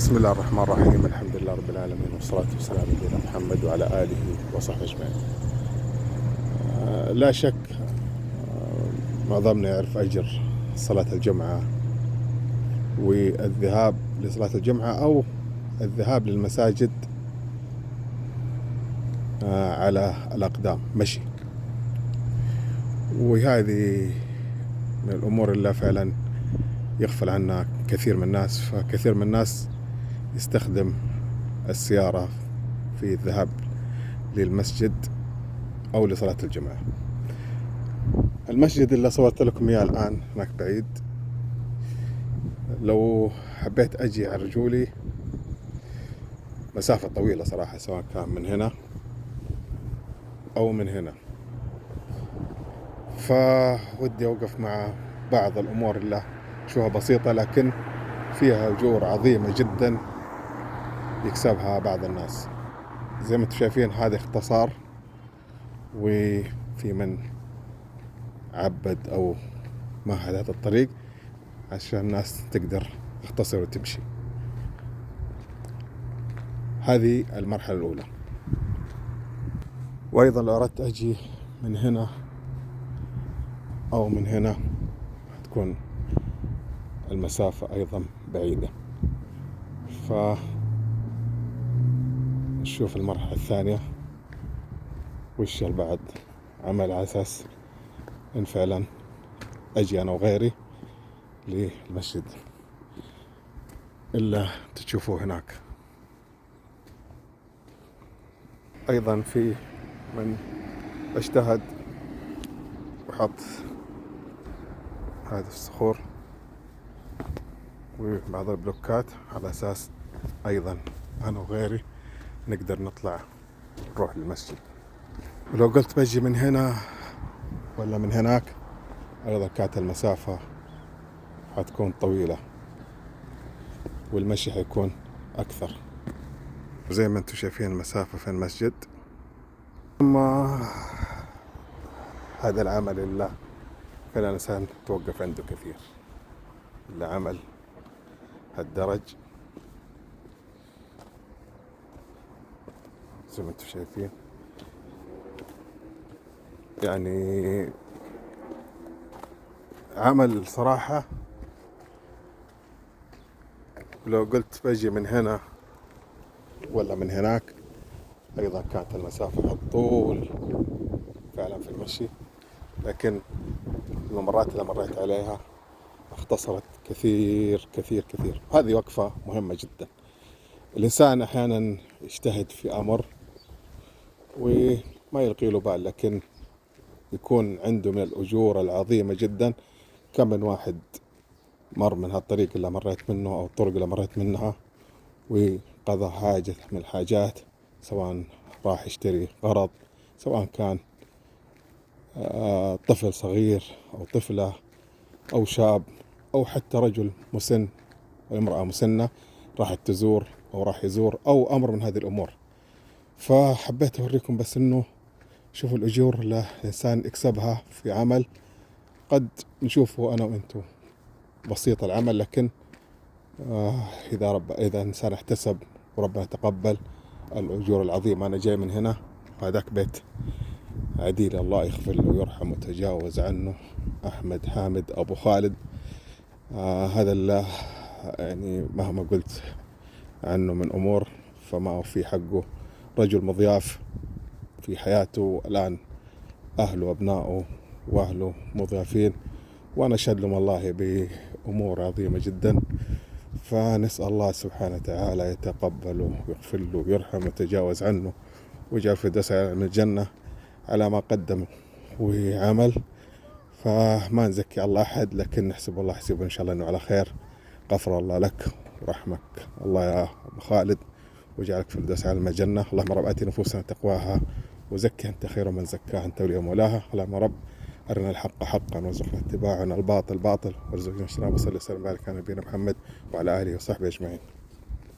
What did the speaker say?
بسم الله الرحمن الرحيم. الحمد لله رب العالمين، والصلاة والسلام على نبينا محمد وعلى آله وصحبه أجمعين. لا شك معظمنا يعرف أجر صلاة الجمعة والذهاب لصلاة الجمعة أو الذهاب للمساجد على الأقدام مشي، وهذه من الأمور اللي فعلا يغفل عنها كثير من الناس. فكثير من الناس يستخدم السيارة في الذهاب للمسجد أو لصلاة الجمعة. المسجد اللي صورت لكم إياه الآن هناك بعيد، لو حبيت أجي على رجولي مسافة طويلة صراحة، سواء كان من هنا أو من هنا، فودي أوقف مع بعض الأمور اللي شوها بسيطة لكن فيها أجور عظيمة جدا يكسبها بعض الناس. زي ما انتم شايفين هذا اختصار، وفي من عبد أو مهد هذا الطريق عشان الناس تقدر تختصر وتمشي. هذه المرحلة الأولى. وأيضا لو أردت أجي من هنا أو من هنا تكون المسافة أيضا بعيدة. نشوف المرحلة الثانية وش البعد عمل على أساس إن فعلا أجي أنا وغيري للمسجد إلا تشوفوه هناك. أيضا في من اجتهد وحط هذه الصخور وبعض البلوكات على أساس أيضا أنا وغيري نقدر نطلع نروح للمسجد. ولو قلت بجي من هنا ولا من هناك أيضا كانت المسافة حتكون طويلة والمشي حيكون أكثر. زي ما انتم شايفين المسافة في المسجد. أما هذا العمل اللي فعلا الإنسان توقف عنده كثير، اللي عمل هالدرج زي ما انتم شايفين، يعني عمل صراحة. لو قلت بجي من هنا ولا من هناك أيضا كانت المسافة الطول فعلا في المشي، لكن المرات اللي مريت عليها اختصرت كثير كثير كثير. هذه وقفة مهمة جدا. الإنسان أحيانا يجتهد في أمر وما يلقي له بال، لكن يكون عنده من الأجور العظيمة جدا. كم من واحد مر من هالطريق اللي مريت منه أو الطرق اللي مريت منها وقضى حاجة من الحاجات، سواء راح يشتري غرض، سواء كان طفل صغير أو طفلة أو شاب أو حتى رجل مسن وامرأة مسنة راح تزور أو راح يزور أو أمر من هذه الأمور. فحبيت أوريكم بس إنه شوفوا الأجور اللي الإنسان يكسبها في عمل قد نشوفه أنا وإنتو بسيط العمل، لكن إذا الإنسان احتسب وربنا تقبل الأجور العظيمة. أنا جاي من هنا، هذاك بيت عديل الله يغفر له ويرحمه وتجاوز عنه، أحمد حامد أبو خالد. هذا اللي يعني مهما قلت عنه من أمور فما أوفي حقه. رجل مضياف في حياته، الآن أهله وأبنائه وأهله مضيافين، وأنا أشهد لهم الله بأمور عظيمة جدا. فنسأل الله سبحانه وتعالى يتقبله ويغفر له ويرحمه ويتجاوز عنه ويجعل في دسة من الجنة على ما قدم وعمل. فما نزكي الله أحد، لكن نحسب الله حسيبه إن شاء الله أنه على خير. غفر الله لك ورحمك الله يا أبو خالد، وجعلك في الدرس على الجنة. اللهم رب آت نفوسنا تقواها وزكي أنت خير من زكاها أنت ولي مولاها. اللهم رب أرنا الحق حقا وارزقنا اتباعنا، الباطل باطل وارزقنا اجتنابه. صلى الله وسلم وبارك على نبينا محمد وعلى آله وصحبه أجمعين.